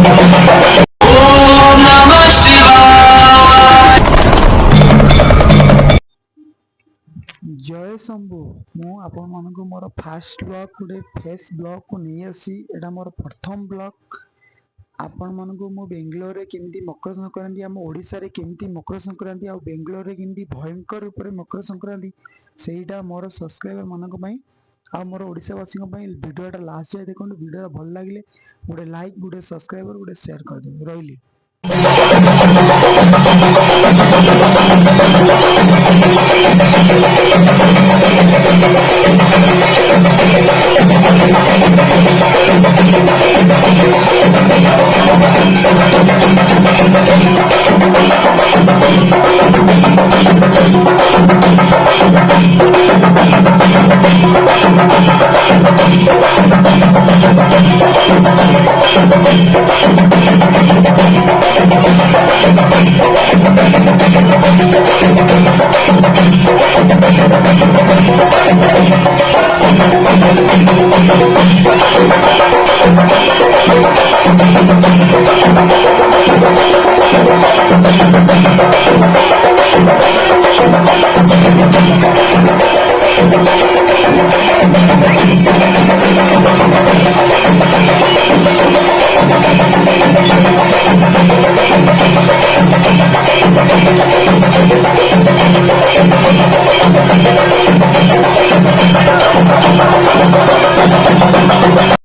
ओम नमः शिवाय। जय शंभु मु आपण मानक मोर फास्ट ब्लॉग गोटे फेस ब्लॉग को नहीं आसी एटा मोर प्रथम ब्लॉग आपण मानक मु बेंगलोर रे केमती मकर संक्रांति आम ओडिसा रे केमती मकर संक्रांति आ बेंगलोर रे केमती भयंकर रूप में मकर संक्रांति सेटा मोर सब्सक्राइबर मानक पई आ मोर ओडिसावासी भिडियोटा लास्ट जाए देखो भिडियो भल लगे गोटे लाइक गोटे सब्सक्राइबर गोटे शेयर कर दे रही।